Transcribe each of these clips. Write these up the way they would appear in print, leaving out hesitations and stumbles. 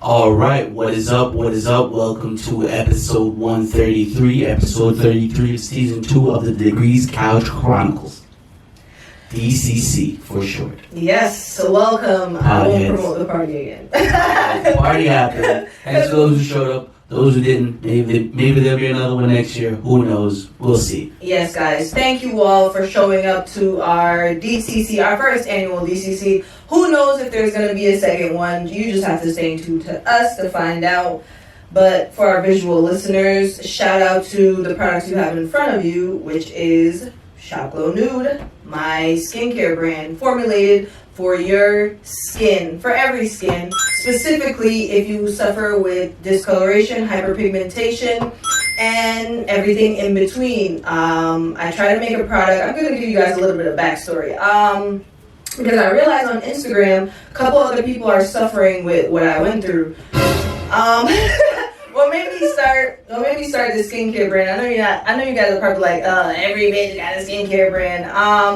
All right, what is up? What is up? Welcome to episode 133, episode 33 of season 2 of the Degrees Couch Chronicles. DCC for short. Yes, so welcome. I won't promote the party again. Party happened. Thanks to those who showed up. Those who didn't, maybe there'll be another one next year. Who knows? We'll see. Yes, guys. Thank you all for showing up to our DCC, our first annual DCC. Who knows if there's going to be a second one? You just have to stay tuned to us to find out. But for our visual listeners, shout out to the products you have in front of you, which is Shop Glow Nude, my skincare brand formulated for your skin, for every skin, specifically if you suffer with discoloration, hyperpigmentation, and everything in between. I try to make a product. I'm going to give you guys a little bit of backstory. Because I realized on Instagram, a couple other people are suffering with what I went through. What made me start this skincare brand? I know you guys are probably like, every bitch got a skincare brand.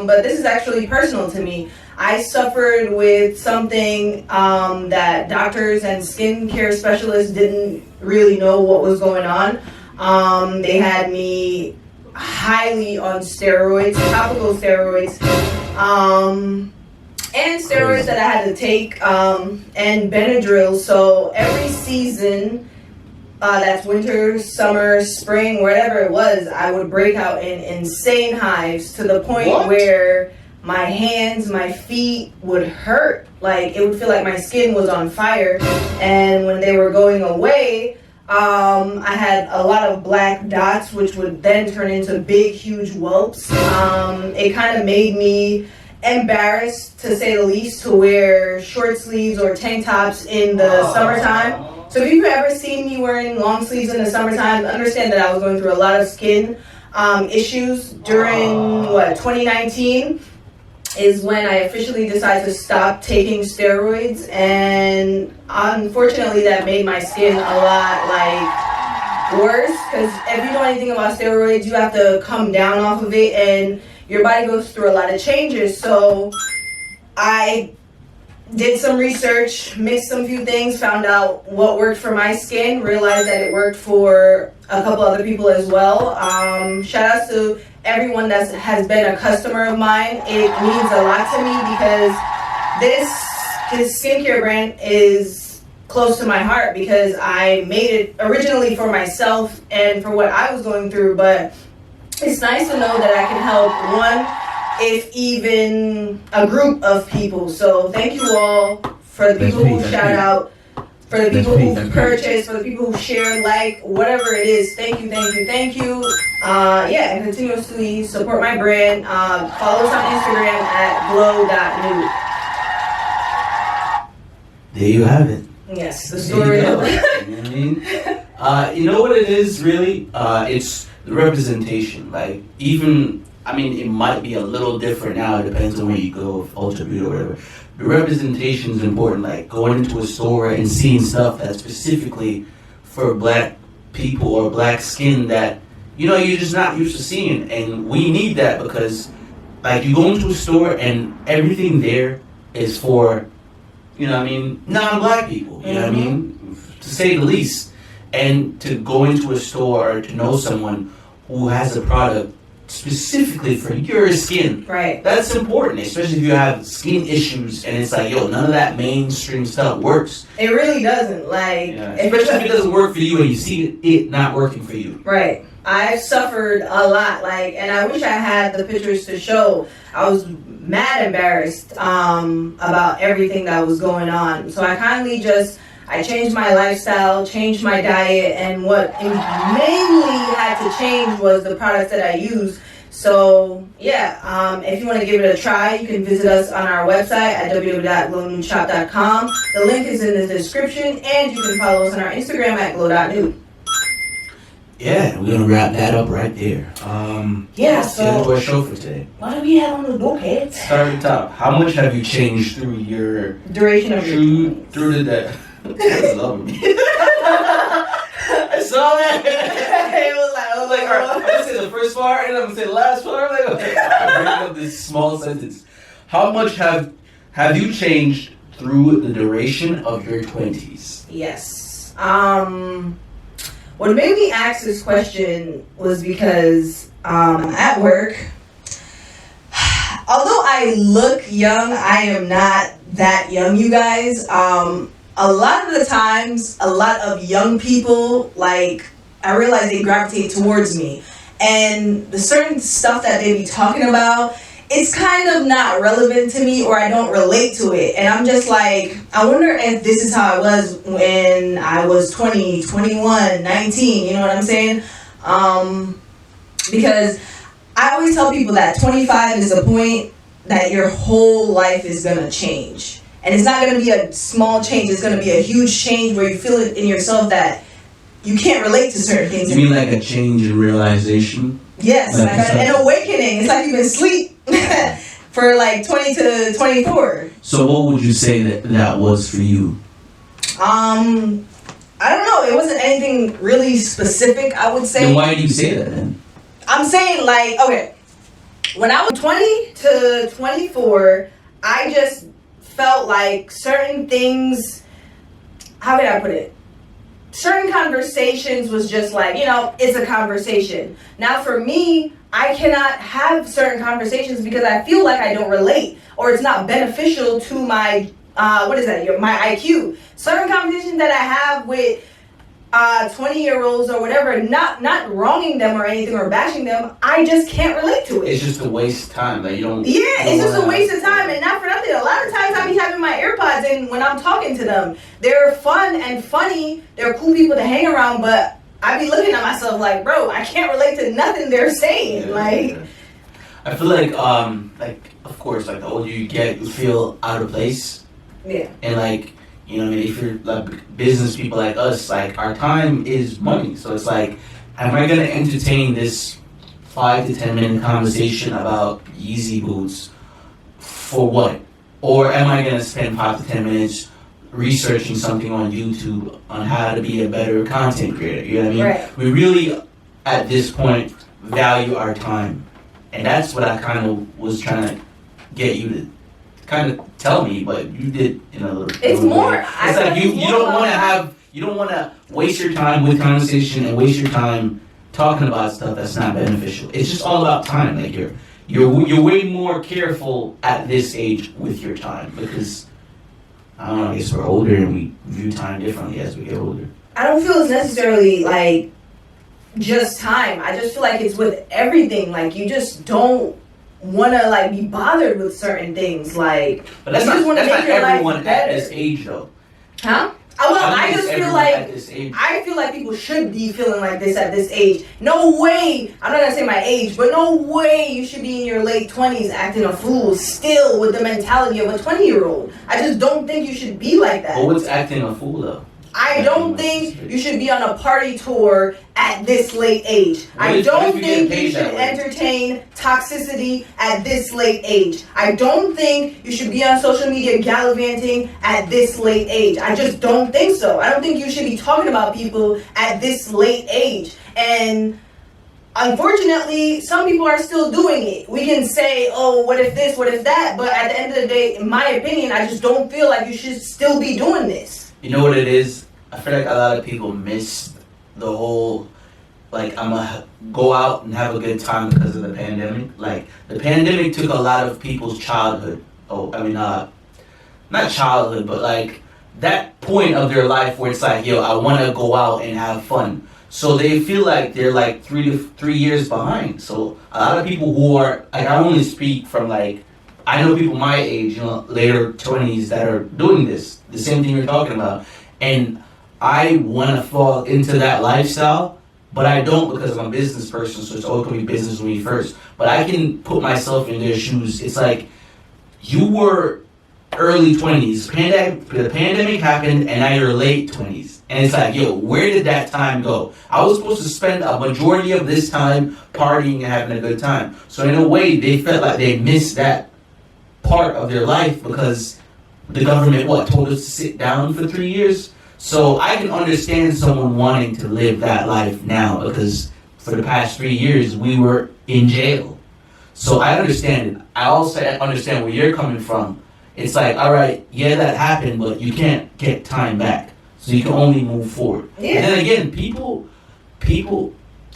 But this is actually personal to me. I suffered with something that doctors and skincare specialists didn't really know what was going on. They had me highly on steroids, topical steroids, and steroids that I had to take, and Benadryl. So every season, that's winter, summer, spring, whatever it was, I would break out in insane hives to the point where my hands, my feet would hurt. Like, it would feel like my skin was on fire. And when they were going away, I had a lot of black dots, which would then turn into big, huge whelps. It kind of made me embarrassed, to say the least, to wear short sleeves or tank tops in the summertime. So if you've ever seen me wearing long sleeves in the summertime, understand that I was going through a lot of skin issues during, 2019 is when I officially decided to stop taking steroids. And unfortunately, that made my skin a lot, worse. Because if you know anything about steroids, you have to come down off of it, and your body goes through a lot of changes. So I did some research, mixed some few things, found out what worked for my skin, realized that it worked for a couple other people as well. Shout outs to everyone that has been a customer of mine. It means a lot to me because this skincare brand is close to my heart, because I made it originally for myself and for what I was going through. But it's nice to know that I can help one, if even a group of people. So thank you all for the people who shout out, for the people who purchase, for the people who share, like, whatever it is. Thank you, thank you, thank you. And continuously support my brand. Follow us on Instagram at glow.nude. There you have it. Yes, the story. You know what I mean? You know what it is, really? It's the representation. Like, even, it might be a little different now. It depends on where you go, if Ultra Beauty or whatever. The representation is important. Like, going into a store and seeing stuff that's specifically for black people or black skin that, you're just not used to seeing. And we need that, because, you go into a store and everything there is for, non-black people. You know what I mean? To say the least. And to go into a store or to know someone who has a product specifically for your skin. Right. That's important, especially if you have skin issues and it's like, none of that mainstream stuff works. It really doesn't. Especially if it doesn't work for you and you see it not working for you. Right. I've suffered a lot, and I wish I had the pictures to show. I was mad embarrassed about everything that was going on. So I changed my lifestyle, changed my diet, and what mainly had to change was the products that I use. So, if you want to give it a try, you can visit us on our website at www.glownudeshop.com. The link is in the description, and you can follow us on our Instagram at glow.nude. Yeah, we're going to wrap that up right there. So get into our show for today. What do we have on the bookhead? Start at the top. How much have you changed through your duration of your through the day? I love me. I saw that. I was like, all right, I'm gonna say the first part and I'm gonna say the last part. I'm breaking up this small sentence. How much have you changed through the duration of your 20s? Yes. What made me ask this question was because at work, although I look young, I am not that young, you guys. A lot of the times, a lot of young people, like, I realize they gravitate towards me. And the certain stuff that they be talking about, it's kind of not relevant to me, or I don't relate to it. And I'm just like, I wonder if this is how I was when I was 20, 21, 19, you know what I'm saying? Because I always tell people that 25 is the point that your whole life is gonna change. And it's not gonna be a small change, it's gonna be a huge change where you feel it in yourself that you can't relate to certain things. You mean like a change in realization? Yes, like an awakening. It's like you've been asleep for like 20 to 24. So what would you say that was for you? I don't know. It wasn't anything really specific, I would say. Then why do you say that then? I'm saying, like, okay, when I was 20 to 24, I just felt like certain things, how could I put it? Certain conversations was just like, you know, it's a conversation. Now for me, I cannot have certain conversations because I feel like I don't relate, or it's not beneficial to my, my IQ. Certain conversations that I have with 20-year-olds or whatever, not wronging them or anything or bashing them, I just can't relate to it. It's just a waste of time. Like, you don't. Yeah, it's just a waste of time, and not for nothing. A lot of times I be having my AirPods in when I'm talking to them. They're fun and funny. They're cool people to hang around, but I be looking at myself like, bro, I can't relate to nothing they're saying. I feel like of course, like the older you get, you feel out of place. Yeah. And like, you know, if you're like business people like us, like our time is money. So it's like, am I gonna entertain this 5 to 10 minute conversation about Yeezy boots for what? Or am I gonna spend 5 to 10 minutes researching something on YouTube on how to be a better content creator? You know what I mean? Right. We really, at this point, value our time, and that's what I kind of was trying to get you to kind of tell me, but you did in a little. It's more. Way. It's like you don't want to waste your time with conversation and waste your time talking about stuff that's not beneficial. It's just all about time. Like you're way more careful at this age with your time because I don't know. I guess we're older and we view time differently as we get older. I don't feel it's necessarily like just time. I just feel like it's with everything. Like you just don't want to like be bothered with certain things, like, but that's not everyone at this age though. Huh? I just feel like I feel like people should be feeling like this at this age. No way, I'm not gonna say my age, but no way you should be in your late 20s acting a fool still with the mentality of a 20-year-old. I just don't think you should be like that. But what's acting a fool though? I don't think you should be on a party tour at this late age. I don't think you should entertain toxicity at this late age. I don't think you should be on social media gallivanting at this late age. I just don't think so. I don't think you should be talking about people at this late age. And unfortunately, some people are still doing it. We can say, oh, what if this, what if that? But at the end of the day, in my opinion, I just don't feel like you should still be doing this. You know what it is? I feel like a lot of people miss the whole, like, I'm gonna go out and have a good time because of the pandemic. Like, the pandemic took a lot of people's childhood. Not childhood, but like that point of their life where it's like, yo, I want to go out and have fun. So they feel like they're like 3 years behind. So a lot of people who are, like, I only speak from like, I know people my age, you know, later 20s that are doing this, the same thing you're talking about. And I want to fall into that lifestyle, but I don't because I'm a business person, so it's always going to be business with me first. But I can put myself in their shoes. It's like, you were early 20s, the pandemic happened, and now you're late 20s. And it's like, yo, where did that time go? I was supposed to spend a majority of this time partying and having a good time. So in a way, they felt like they missed that part of their life because the government, told us to sit down for 3 years? So I can understand someone wanting to live that life now because for the past 3 years, we were in jail. So I understand it. I also understand where you're coming from it's like, all right, yeah, that happened, but you can't get time back, so you can only move forward. Yeah. And then again, people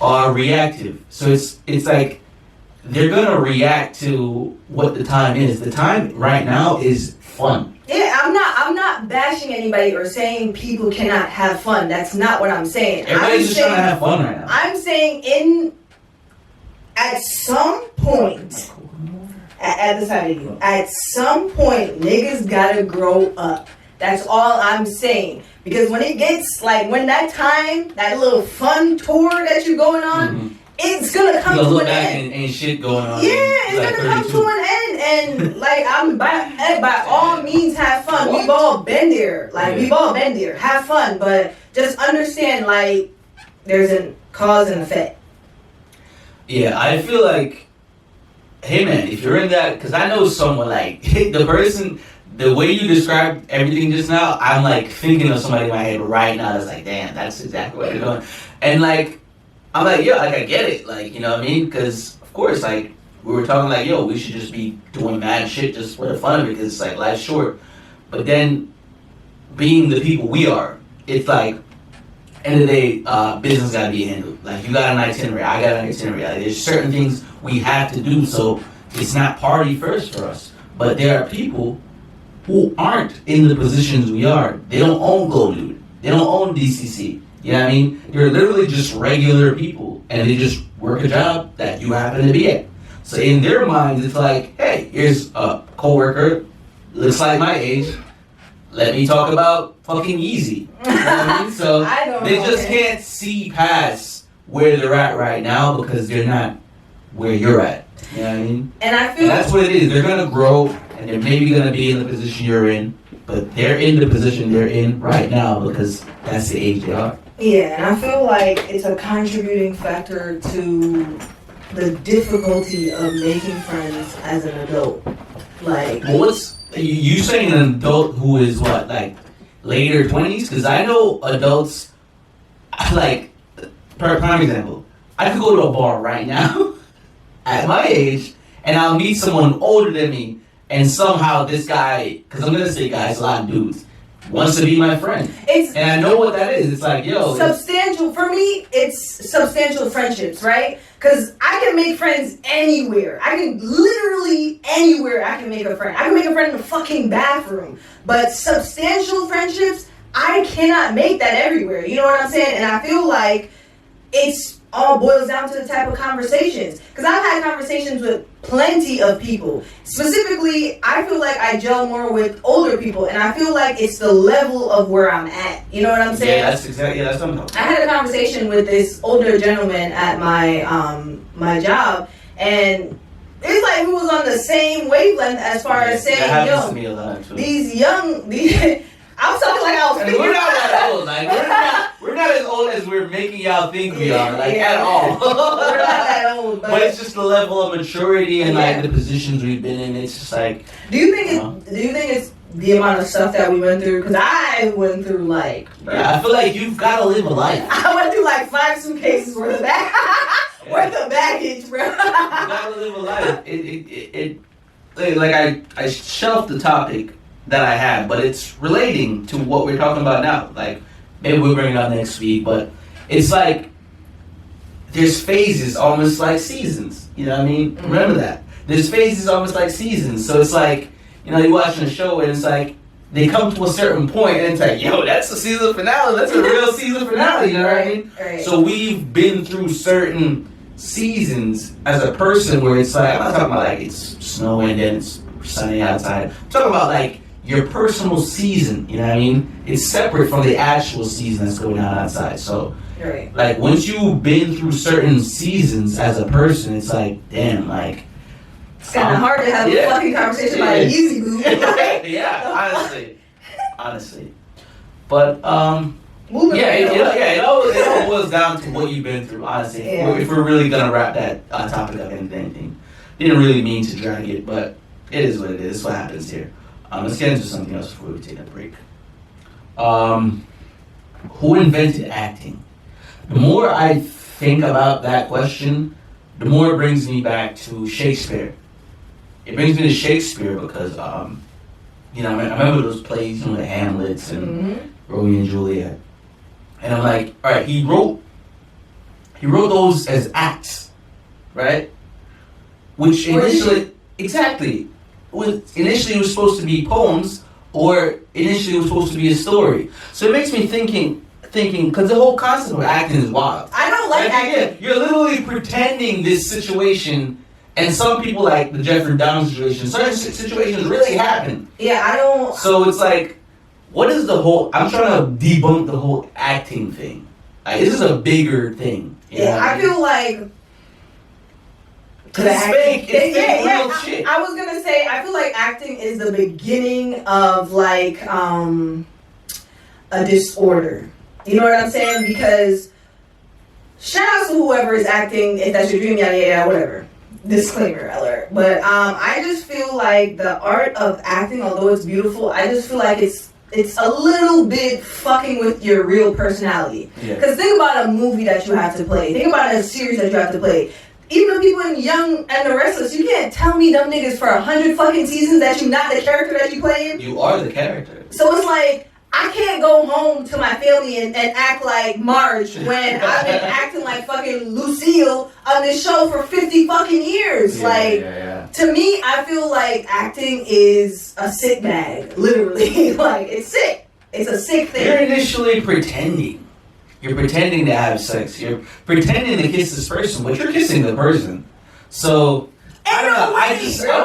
are reactive, so it's like they're gonna react to what the time is. The time right now is fun. Yeah, I'm not bashing anybody or saying people cannot have fun. That's not what I'm saying. Everybody's just trying to have fun right now. I'm saying at some point, at the side of you, at some point, niggas gotta grow up. That's all I'm saying. Because when it gets, like, when that time, that little fun tour that you're going on, it's gonna come to an end. And ain't shit going on. Yeah, it's gonna come to an end. And, like, I'm by all means have fun. We've all been there. Like, we've all been there. Have fun. But just understand, like, there's a cause and effect. Yeah, I feel like, hey man, if you're in that, because I know someone, like, the person, the way you described everything just now, I'm like thinking of somebody in my head right now that's like, damn, that's exactly what you're doing. And like, I'm like, yo, like, I get it, like, you know what I mean? Because, of course, like, we were talking like, yo, we should just be doing mad shit just for the fun of it, because it's like, life's short. But then, being the people we are, it's like, end of the day, business gotta be handled. Like, you got an itinerary, I got an itinerary. Like, there's certain things we have to do, so it's not party first for us. But there are people who aren't in the positions we are. They don't own Nude. They don't own DCC. You know what I mean? They're literally just regular people, and they just work a job that you happen to be at. So in their minds, it's like, hey, here's a coworker, looks like my age. Let me talk about fucking Yeezy. You know what I mean? So they just can't see past where they're at right now because they're not where you're at. You know what I mean? And I feel that's what it is. They're gonna grow, and they're maybe gonna be in the position you're in, but they're in the position they're in right now because that's the age they are. Yeah, and I feel like it's a contributing factor to the difficulty of making friends as an adult. Like, well, what's you saying an adult who is what, like later 20s? Because I know adults, like, prime example, I could go to a bar right now at my age and I'll meet someone older than me, and somehow this guy, because I'm gonna say guys, a lot of dudes, wants to be my friend. And I know what that is. It's like, yo. Substantial, for me, it's substantial friendships, right? Because I can make friends anywhere. I can literally anywhere I can make a friend. I can make a friend in the fucking bathroom. But substantial friendships, I cannot make that everywhere. You know what I'm saying? And I feel like it's all boils down to the type of conversations. Because I've had conversations with plenty of people. Specifically, I feel like I gel more with older people, and I feel like it's the level of where I'm at. You know what I'm saying? Yeah, that's exactly. Yeah, that's what I'm talking about. I had a conversation with this older gentleman at my my job, and it's like we was on the same wavelength as far as saying, that happens yo, to me a lot too. these I was talking like I was. And we're not that old. Like we're not as old as we're making y'all think we are. Like at all. We're not that old, but it's just the level of maturity and like the positions we've been in. It's just like. Do you think it's the amount of stuff that we went through? Because I went through like. Yeah, I feel like you've got to live a life. I went through like 5 suitcases worth of worth of baggage, bro. You gotta live a life. I shelved the topic that I had, but it's relating to what we're talking about now. Like, maybe we'll bring it up next week, but it's like there's phases almost like seasons. You know what I mean? Mm-hmm. Remember that. There's phases almost like seasons. So it's like, you know, you're watching a show and it's like they come to a certain point and it's like, yo, that's a season finale. That's a real season finale. You know what I mean? Right. So we've been through certain seasons as a person where it's like, I'm not talking about like it's snowing and it's sunny outside. I'm talking about like your personal season, you know what I mean? It's separate from the actual season that's going on outside. So, like, once you've been through certain seasons as a person, it's like, damn, like... It's kind of hard to have a fucking conversation about an easy move. Yeah, honestly. But, it all boils down to what you've been through, honestly. Yeah. If we're really going to wrap that topic up into anything. Didn't really mean to drag it, but it is what it is. It's what happens here. Let's get into something else before we take a break. Who invented acting? The more I think about that question, the more it brings me back to Shakespeare. It brings me to Shakespeare because You know, I remember those plays, the Hamlets and Romeo and Juliet. And I'm like, all right, he wrote those as acts, right? Which initially, initially was supposed to be poems, or initially it was supposed to be a story. So it makes me thinking, because the whole concept of acting is wild. I don't like acting. You're literally pretending this situation, and some people, like the Jeffrey Dahmer situation, certain situations really happen. Yeah, I don't. So it's like, what is the whole? I'm trying to debunk the whole acting thing. Like, this is a bigger thing. I feel like. Cause it's fake. It's fake real shit. I was gonna say, I feel like acting is the beginning of like a disorder. You know what I'm saying? Because shout out to whoever is acting, if that's your dream, yada yada, whatever. Disclaimer alert. But I just feel like the art of acting, although it's beautiful, I just feel like it's a little bit fucking with your real personality. Because think about a movie that you have to play. Think about a series that you have to play. Even the people in Young and the Restless, you can't tell me them niggas for 100 fucking seasons that you're not the character that you playing. You are the character. So it's like, I can't go home to my family and act like Marge when I've been acting like fucking Lucille on this show for 50 fucking years. To me, I feel like acting is a sick bag, literally. Like, it's sick. It's a sick thing. You're initially pretending. You're pretending to have sex. You're pretending to kiss this person, but you're kissing the person. So, I don't know. I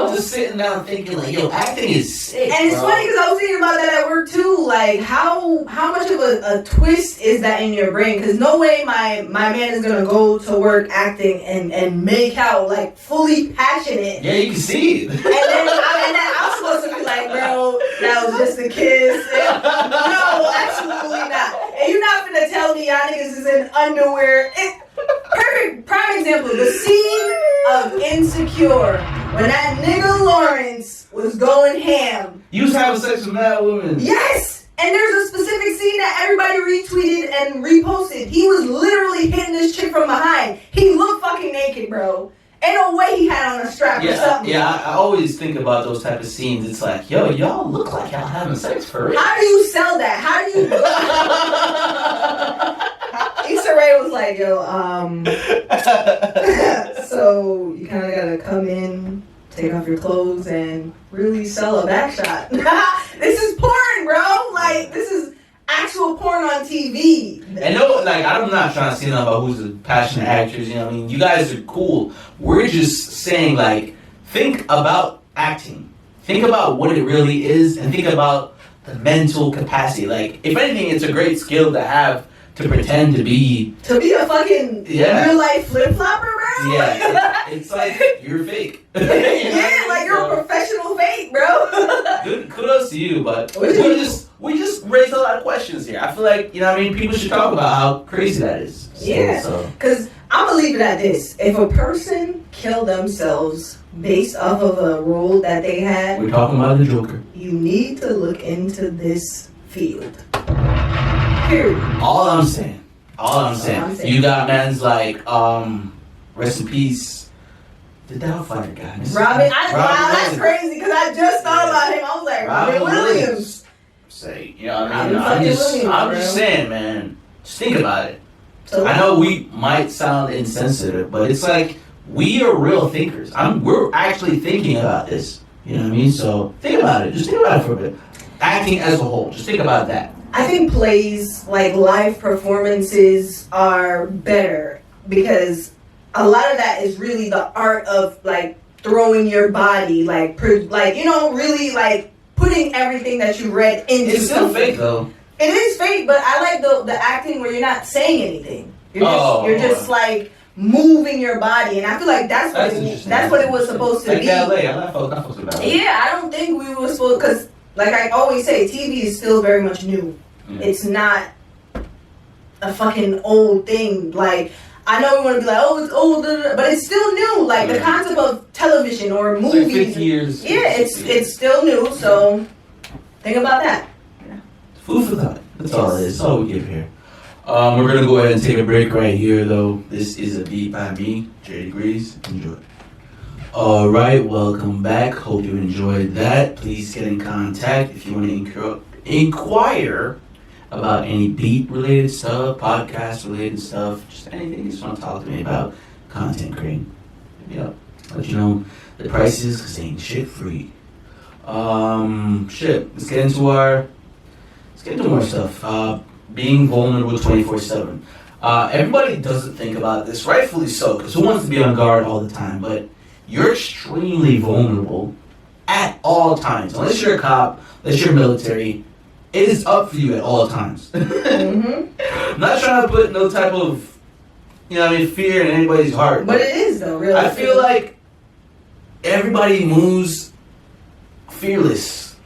was just sitting down thinking, like, yo, acting is sick. And it's funny because I was thinking about that at work too. Like, how much of a twist is that in your brain? Because no way my man is gonna go to work acting and make out like fully passionate. Yeah, you can see it. And then I'm supposed to be like, bro, that was just a kiss. And, no, absolutely not. And you're not gonna tell me y'all niggas is in underwear. Perfect prime example, the scene of Insecure when that nigga Lawrence was going ham. You was having sex with mad women. Yes! And there's a specific scene that everybody retweeted and reposted. He was literally hitting this chick from behind. He looked fucking naked, bro. Ain't no way he had on a strap or something. Yeah, I always think about those type of scenes. It's like, yo, y'all look like y'all having sex for real. How do you sell that? How do you... Issa Rae was like, yo, so you kind of gotta come in, take off your clothes, and really sell a back shot. This is porn, bro. Like, this is actual porn on TV. And no, like, I'm not trying to say nothing about who's a passionate actress. You know what I mean? You guys are cool. We're just saying, like, think about acting. Think about what it really is, and think about the mental capacity. Like, if anything, it's a great skill to have. To pretend to be a fucking real life flip flopper, bro. Yeah, it's like you're fake. Like you're a professional fake, bro. Good, kudos to you, but we just raised a lot of questions here. I feel like, you know what I mean, people should talk about how crazy that is. Because I'm gonna leave it at this: if a person killed themselves based off of a role that they had, we're talking about the Joker. You need to look into this field. Period. All I'm saying. You got man's like, rest in peace, the Doubtfire guy. Robin. Wow, that's crazy because I just thought about him. I was like, Robin Williams. Say, you know what I mean? I'm just saying, man. Just think about it. I know we might sound insensitive, but it's like we are real thinkers. We're actually thinking about this. You know what I mean? So think about it. Just think about it for a bit. Acting as a whole. Just think about that. I think plays, like live performances, are better because a lot of that is really the art of like throwing your body, like you know, really like putting everything that you read into. It's still fake though. It is fake, but I like the acting where you're not saying anything. You're just like moving your body, and I feel like that's what it was supposed to be. Ballet. I'm not supposed to ballet. Yeah, I don't think we were supposed, because like I always say, TV is still very much new. It's not a fucking old thing. Like, I know we want to be like, oh, it's old, but it's still new. Like, the concept of television or movies. It's like 50 years. Yeah, it's still new, so think about that. Food for thought. That's all it is. That's all we give here. We're going to go ahead and take a break right here, though. This is a beat by me, J Degrees. Enjoy. All right, welcome back. Hope you enjoyed that. Please get in contact if you want to inquire about any beat-related stuff, podcast-related stuff, just anything you just want to talk to me about content creating. Yep. Let you know the prices, because they ain't shit free. Let's get into more stuff. Being vulnerable 24/7. Everybody doesn't think about this, rightfully so, because who wants to be on guard all the time? But you're extremely vulnerable at all times. Unless you're a cop, unless you're military, it is up for you at all times. I'm not trying to put no type of, fear in anybody's heart. But it is, though, really. I feel like everybody moves fearless.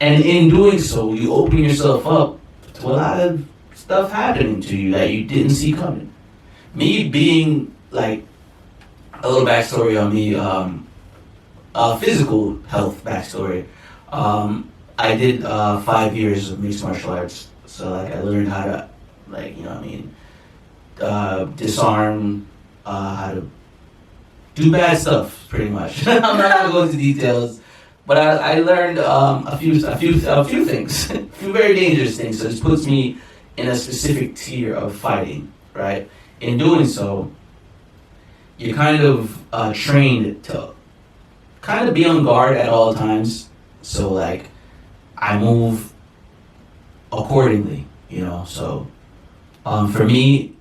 And in doing so, you open yourself up to a lot of stuff happening to you that you didn't see coming. Me being, like, a little backstory on me, physical health backstory. I did 5 years of mixed martial arts. So, like, I learned how to, disarm, how to do bad stuff, pretty much. I'm not gonna go into details, but I learned a few things, a few very dangerous things. So this puts me in a specific tier of fighting, right? In doing so, you're kind of trained to kind of be on guard at all times. So like, I move accordingly, So for me,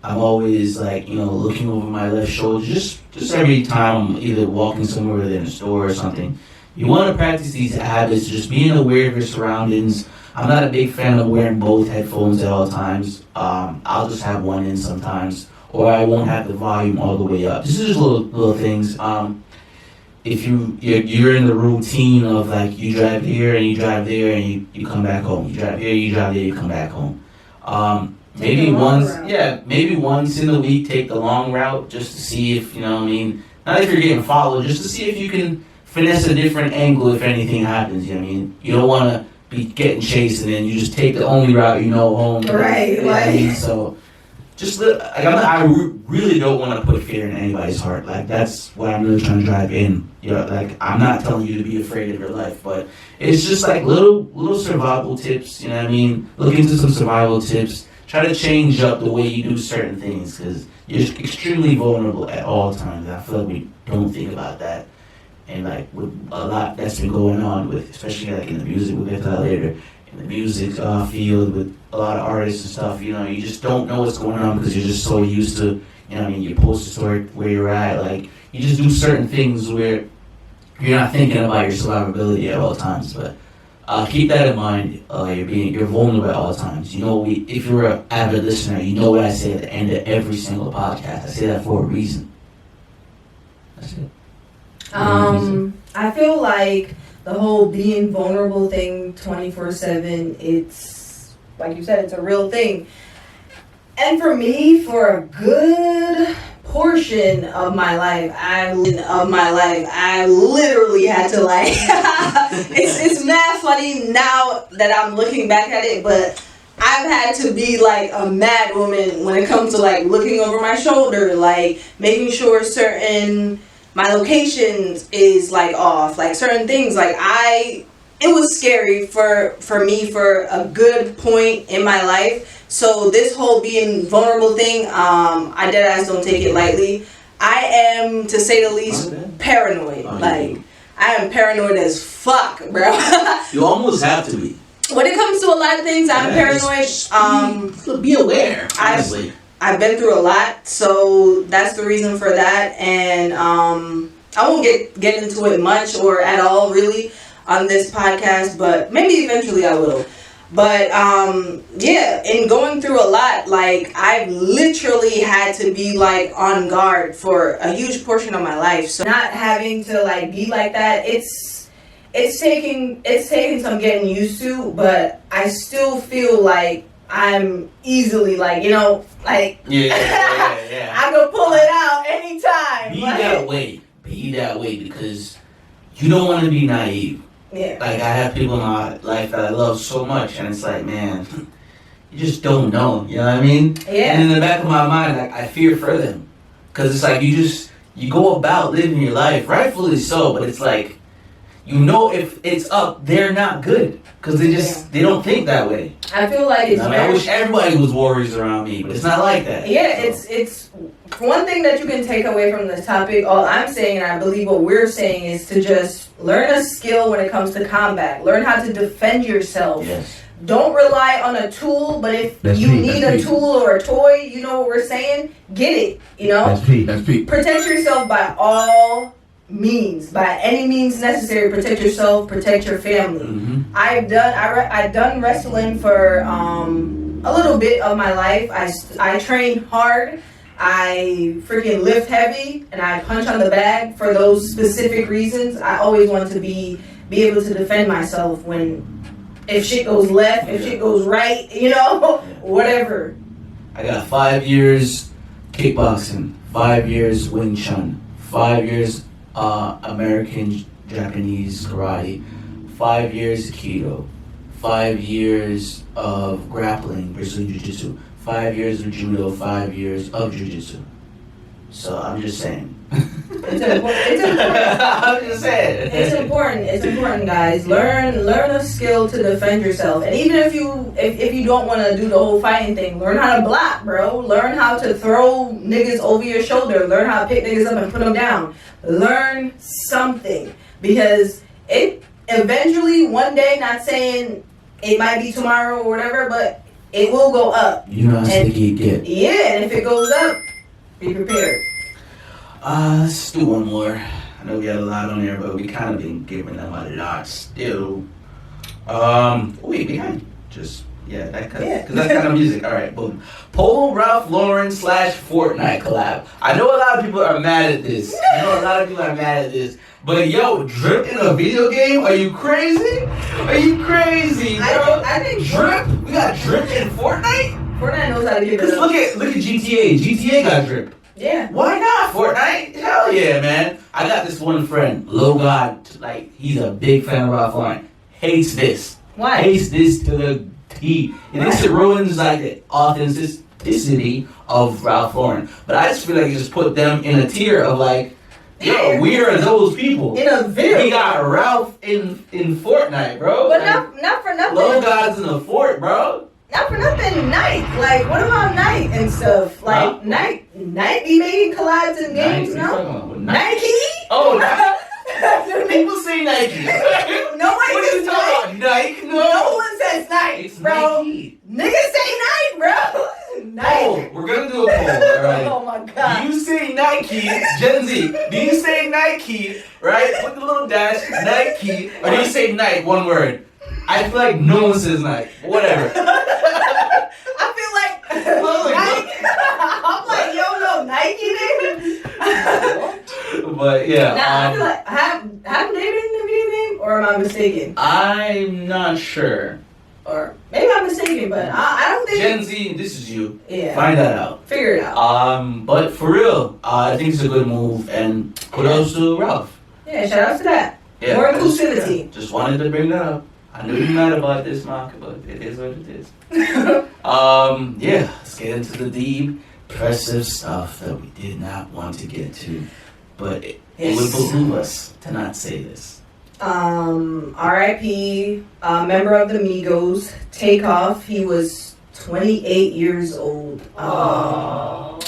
I'm always like, looking over my left shoulder, just every time I'm either walking somewhere within a store or something. You want to practice these habits, just being aware of your surroundings. I'm not a big fan of wearing both headphones at all times. I'll just have one in sometimes, or I won't have the volume all the way up. This is just little things. If you're in the routine of like you drive here and you drive there and you come back home. You drive here, you drive there, you come back home. Maybe once in the week, take the long route just to see if, not if you're getting followed, just to see if you can finesse a different angle if anything happens, You don't want to be getting chased and then you just take the only route home. Right. So, I really don't want to put fear in anybody's heart. Like, that's what I'm really trying to drive in. Like, I'm not telling you to be afraid of your life, but it's just like little survival tips, Look into some survival tips. Try to change up the way you do certain things, because you're extremely vulnerable at all times. I feel like we don't think about that. And like with a lot that's been going on with, especially like in the music, we'll get to that later, in the music field with a lot of artists and stuff, you just don't know what's going on because you're just so used to, you post a story where you're at. Like, you just do certain things where you're not thinking about your survivability at all times. But keep that in mind. You're vulnerable at all times. If you're an avid listener, you know what I say at the end of every single podcast. I say that for a reason. That's it. I feel like the whole being vulnerable thing 24/7, it's, like you said, it's a real thing. And for me, for a good portion of my life, I literally had to like, it's mad funny now that I'm looking back at it, but I've had to be like a mad woman when it comes to like looking over my shoulder, like making sure my locations is like off, like certain things. Like it was scary for me for a good point in my life. So this whole being vulnerable thing, I deadass don't take it lightly. I am, to say the least, paranoid. I am paranoid as fuck, bro. You almost have to be. When it comes to a lot of things, I'm paranoid. Be aware, honestly. I've been through a lot, so that's the reason for that, and I won't get into it much or at all really on this podcast, but maybe eventually I will. But in going through a lot, like I've literally had to be like on guard for a huge portion of my life. So not having to like be like that, it's taking some getting used to, but I still feel like I'm easily like, yeah. I can pull it out anytime. Be that way because you don't want to be naive. Yeah. Like, I have people in my life that I love so much, and it's like, man, you just don't know. You know what I mean? Yeah. And in the back of my mind, like, I fear for them, because it's like you you go about living your life, rightfully so, but it's like, you know, if it's up, they're not good. Because they don't think that way. I feel like it's I wish everybody was warriors around me, but it's not like that. Yeah, so. It's one thing that you can take away from this topic. All I'm saying, and I believe what we're saying, is to just learn a skill when it comes to combat. Learn how to defend yourself. Yes. Don't rely on a tool, but if you need a tool or a toy, you know what we're saying? Get it, you know? That's Pete. Protect yourself by all means, by any means necessary. Protect yourself, protect your family. Mm-hmm. I've done wrestling for a little bit of my life. I train hard. I freaking lift heavy, and I punch on the bag for those specific reasons. I always want to be able to defend myself if shit goes left, if shit goes right, you know, whatever. I got 5 years kickboxing, 5 years Wing Chun, 5 years American Japanese karate, 5 years Aikido, 5 years of grappling, Brazilian Jiu-Jitsu, 5 years of judo, 5 years of jiu-jitsu. So I'm just saying. It's important. I'm just saying. It's important, guys. Learn a skill to defend yourself. And even if you don't want to do the whole fighting thing, learn how to block, bro. Learn how to throw niggas over your shoulder. Learn how to pick niggas up and put them down. Learn something, because it eventually, one day, not saying it might be tomorrow or whatever, but it will go up. You know how sticky it get. Yeah, and if it goes up, be prepared. Let's do one more. I know we had a lot on there, but we kind of been giving them a lot still. Wait, behind. Just, yeah, because that's kind of music. All right, boom. Polo Ralph Lauren / Fortnite collab. I know a lot of people are mad at this. But yo, Drip in a video game? Are you crazy? Are you crazy, bro? I think Drip? We got Drip in Fortnite? Fortnite knows how to give it Because up. look at GTA. GTA got Drip. Yeah. Why not Fortnite? Hell yeah, man. I got this one friend, Low God, like, he's a big fan of Ralph Lauren. Hates this. Why? Hates this to the T. It thinks it ruins, like, the authenticity of Ralph Lauren. But I just feel like you just put them in a tier of, like, yo, we are those people. In a video. We got Ralph in Fortnite, bro. But like, not for nothing. Low God's in the fort, bro. Not for nothing, Nike. Like, what about Nike and stuff? Like, Nike be making collabs in games, no? Nike? Oh, Nike. People say Nike. Nobody What are you says talking about? Nike? No one says Nike, It's bro. Nike. Niggas say Nike, bro. Nike. Oh, we're gonna do a poll, alright? Oh my god. Do you say Nike, Gen Z? Do you say Nike, right? Put the little dash, Nike, or do you say Nike, one word? I feel like no one says Nike. Whatever. I feel like Nike. I'm like, yo, no Nike, nigga. But yeah. Now I feel like have they been in the video game, or am I mistaken? I'm not sure. Or maybe I'm mistaken, but I don't think. Gen Z, this is you. Yeah. Find that out. Figure it out. But for real, I think it's a good move, and kudos to Ralph. Yeah, shout out to that. Yeah, More inclusivity. Just wanted to bring that up. I knew you were mad about this, Mark, but it is what it is. Yeah, let's get into the deep, impressive stuff that we did not want to get to, but it would behoove us to not say this. R.i.p. Member of the Migos, TAKEOFF. He was 28 years old. I'm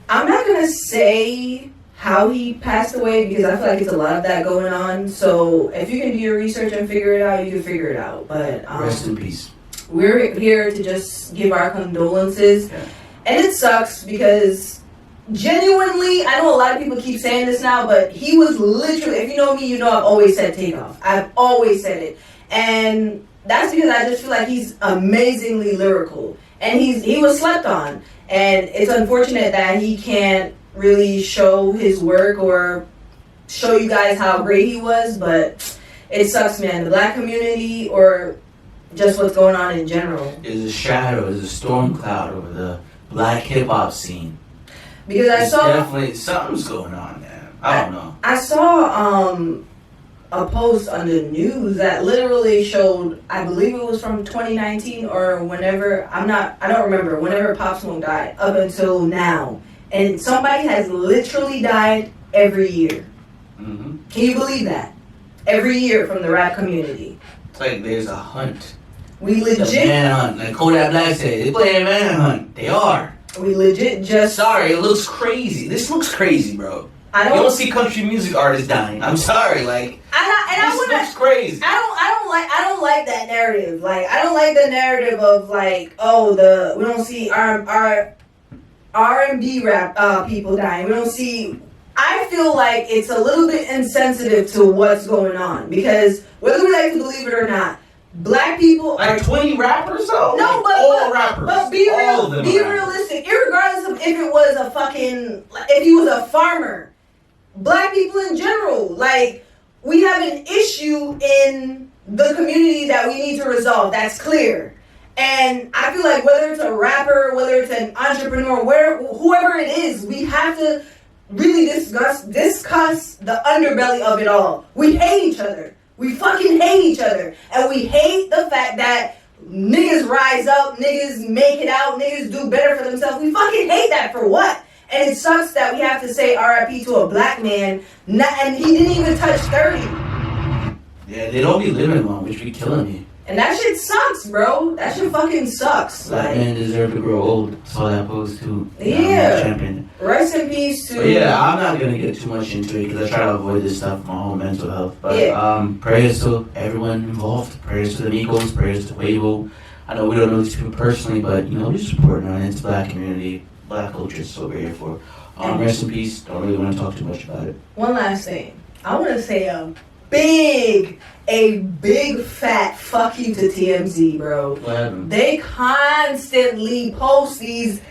not gonna say how he passed away, because I feel like it's a lot of that going on. So if you can do your research and figure it out, you can figure it out. But Rest in peace. We're here to just give our condolences. Yeah. And it sucks because genuinely, I know a lot of people keep saying this now, but he was literally, if you know me, you know I've always said TAKEOFF. I've always said it. And that's because I just feel like he's amazingly lyrical. And he was slept on. And it's unfortunate that he can't really show his work or show you guys how great he was, but it sucks, man. The black community, or just what's going on in general. There's a shadow, there's a storm cloud over the black hip hop scene. Because I saw definitely something's going on, man. I don't know. I saw a post on the news that literally showed, I believe it was from 2019 or whenever, I don't remember, whenever Pop Smoke died up until now. and somebody has literally died every year. Mm-hmm. Can you believe that? Every year from the rap community. It's like there's a hunt. We The legit, manhunt. Like Kodak Black said, they playing manhunt. They are. we legit just. Sorry, it looks crazy. This looks crazy, bro. I You don't don't. see country music artists dying. I'm sorry, like I this wouldn't. looks crazy. I don't like that narrative. Like, I don't like the narrative of like, oh, we don't see our R&B rap people dying. We don't see. I feel like it's a little bit insensitive to what's going on because whether we like to believe it or not, black people Like are 20 rappers, though? no, Like, all rappers. But be all real, of them be are rappers. realistic. Irregardless of if it was a fucking, if he was a farmer, black people in general, like, we have an issue in the community that we need to resolve. That's clear. And I feel like whether it's a rapper, whether it's an entrepreneur, whoever it is, we have to really discuss the underbelly of it all. We hate each other. We fucking hate each other. And we hate the fact that niggas rise up, niggas make it out, niggas do better for themselves. We fucking hate that for what? And it sucks that we have to say R.I.P. to a black man, and he didn't even touch 30. Yeah, they don't be living long, which be killing me. And that shit sucks, bro. That shit fucking sucks. Black men deserve to grow old. Saw that post too. Yeah. Champion. Rest in peace to. But yeah, I'm not gonna get too much into it because I try to avoid this stuff for my own mental health. But prayers to everyone involved. Prayers to the Migos. Prayers to Quavo. I know we don't know these people personally, but you know we're supporting our into black community, black culture. Is what we're here for. Rest in peace. Don't really want to talk too much about it. One last thing. I want to say a big fat fuck you to TMZ, bro. What happened? They constantly post these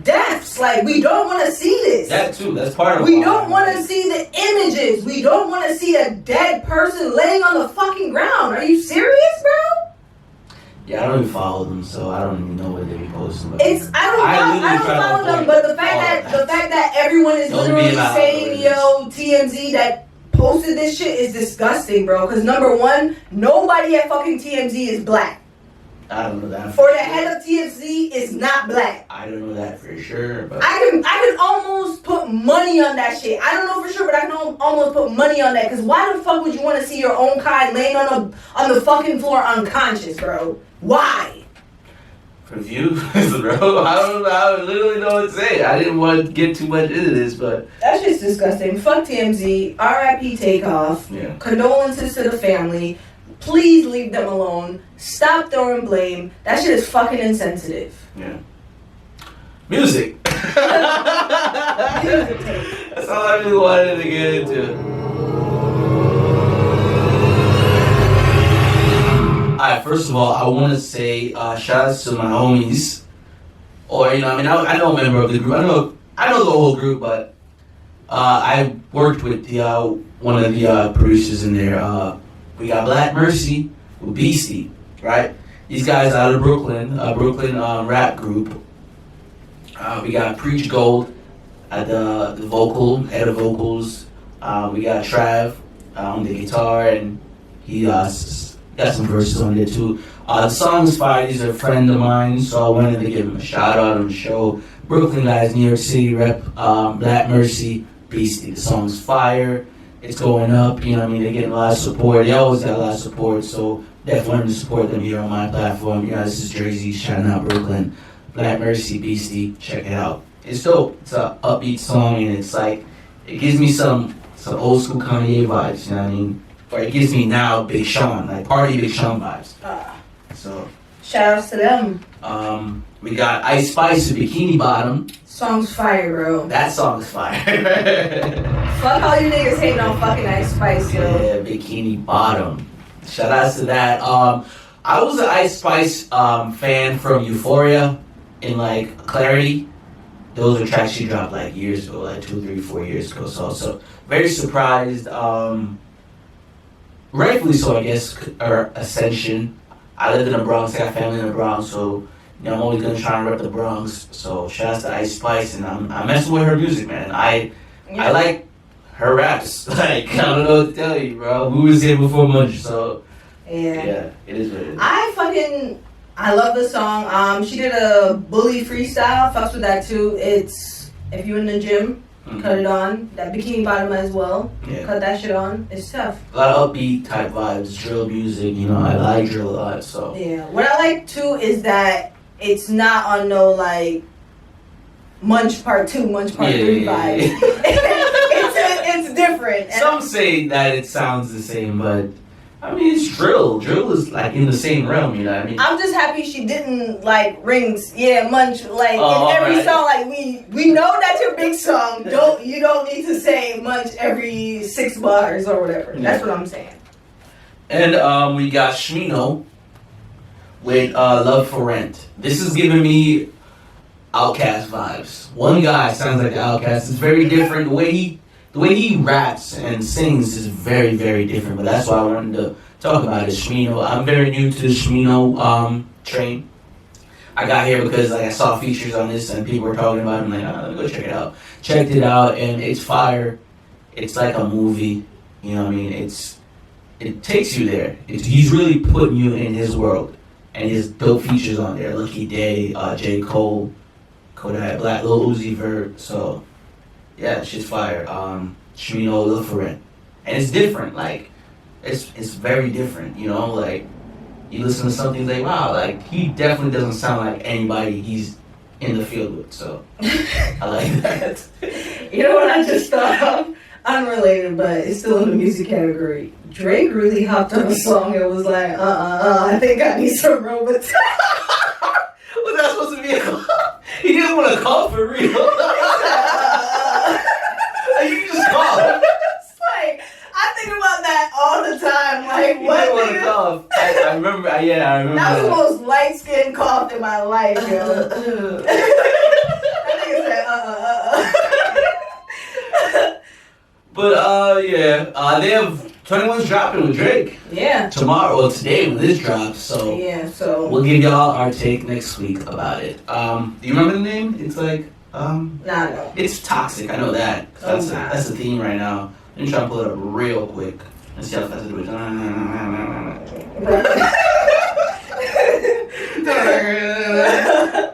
deaths. Like, we don't want to see this. That too. That's part of. We don't want to see the images. We don't want to see a dead person laying on the fucking ground. Are you serious, bro? Yeah, I don't even follow them, so I don't even know what they be posting. But I don't follow them, but the fact that everyone is Don't literally be about saying, it. yo, TMZ that posted this shit is disgusting, bro. Because number one, nobody at fucking TMZ is black. I don't know that. Or the head of TMZ is not black. I don't know that for sure, but I can almost put money on that shit. I don't know for sure, but I can almost put money on that. Because why the fuck would you want to see your own kind laying on the fucking floor unconscious, bro? Why? for views, bro. I literally know what to say. I didn't want to get too much into this, but That's just disgusting. Fuck TMZ. R.I.P. TAKEOFF. yeah. Condolences to the family. Please leave them alone. Stop throwing blame. That shit is fucking insensitive. Yeah. Music. Music tape. That's all I really wanted to get into. Alright, first of all, I want to say shout outs to my homies. Or, you know, I mean, I know a member of the group. I know the whole group, but I worked with the one of the producers in there. We got Black Mercy with Beasty, right? These guys out of Brooklyn, rap group. We got Preach Gold at the vocal, head of vocals. We got Trav on the guitar, and he got some verses on there too. The song's fire. He's a friend of mine, so I wanted to give him a shout out on the show. Brooklyn guys, New York City rep, Black Mercy, Beasty. The song's fire. It's going up, you know what I mean? They're getting a lot of support. They always got a lot of support, so definitely want to support them here on my platform. You know, this is Jersey, shouting out Brooklyn. Black Mercy, Beasty, check it out. It's dope. It's a upbeat song, and it's like, it gives me some old school Kanye vibes, you know what I mean? Or it gives me now Big Sean, like party Big Sean vibes. So Shout outs to them. We got Ice Spice with Bikini Bottom. Song's fire, bro. That song's fire. Fuck all you niggas hating on fucking Ice Spice, yo. Yeah, Bikini Bottom. Shout outs to that. I was an Ice Spice fan from Euphoria and like Clarity. Those are tracks she dropped like years ago, like 2, 3, 4 years ago. So very surprised. Rightfully so, I guess, or Ascension. I live in the Bronx, I got family in the Bronx, so you know I'm always gonna try and rep the Bronx. So shout out to Ice Spice, and I'm messing with her music, man. I like her raps. Like I don't know what to tell you, bro. We was here before much, so yeah, it is what it is. I love the song. She did a bully freestyle. Fucks with that too. It's If you're in the gym, cut it on. That Bikini Bottom as well. Yeah. Cut that shit on. It's tough. A lot of upbeat type vibes, drill music. You know, I like drill a lot. So Yeah. What I like too is that it's not on no like Munch Part 2, Munch Part 3 vibes. It's different. Some say that it sounds the same, but I mean, it's drill. Drill is like in the same realm, you know what I mean? I'm just happy she didn't like rings, Munch like in Oh, every right. song. Like we know that's your big song. You don't need to say Munch every 6 bars or whatever. That's what I'm saying. And we got Smino with Love for Rent. This is giving me Outkast vibes. One guy sounds like Outkast. It's very different. The way he raps and sings is very, very different. But that's why I wanted to talk about it. Smino. I'm very new to the Smino train. I got here because like I saw features on this and people were talking about it. I'm like, let me go check it out. Checked it out and it's fire. It's like a movie. You know what I mean? It takes you there. He's really putting you in his world. And his dope features on there. Lucky Day, J. Cole, Kodak Black, Lil Uzi Vert. So yeah, shit's fire. Smino Luv for Rent. And it's different, like it's very different, you know, like you listen to something like wow, like he definitely doesn't sound like anybody he's in the field with, so I like that. You know what I just thought of? Unrelated, but it's still in the music category. Drake really hopped on a song and was like, I think I need some robots. Was that supposed to be a call? He didn't want to call for real. You just called. It's like, I think about that all the time. Like, He what? didn't want to cough. I remember. I remember. That was the most light-skinned cough in my life, yo. That nigga said, But they have 21's dropping with Drake Yeah. tomorrow. Well, today when this drops, so Yeah, so. we'll give y'all our take next week about it. Do you remember the name? It's like No. it's Toxic. I know that. That's the theme right now. Let me try to pull it up real quick. Let's see how fast I do it.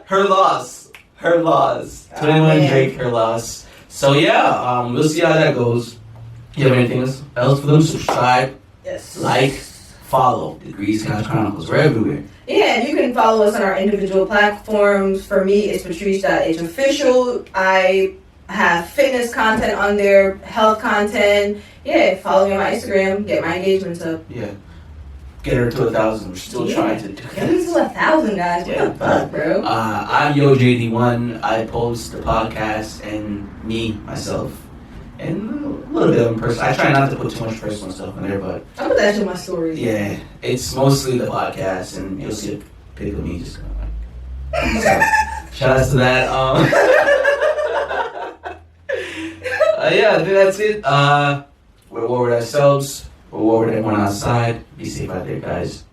Her loss. 21 man. Drake, her loss. So yeah, we'll see how that goes. You have anything else for them? Subscribe, Yes. like, follow Degrees CouchChronicles. We're everywhere. Yeah, and you can follow us on our individual platforms. For me, it's Patrice.HOfficial. I have fitness content on there, health content. Yeah, follow me on my Instagram, get my engagements up. Yeah. Get her to 1,000. We're still trying to do Get me to 1,000, guys. What Yeah. the fuck, bro? I'm YoJD1. I post the podcast and myself, and a little bit of person. I try not to put too much personal stuff in there, but I put that shit in my stories. yeah, it's mostly the podcast, and you'll see a pic of me just going like. So, shout outs to that. Yeah, I think that's it. We're over ourselves. We're over everyone outside. Be safe out there, guys.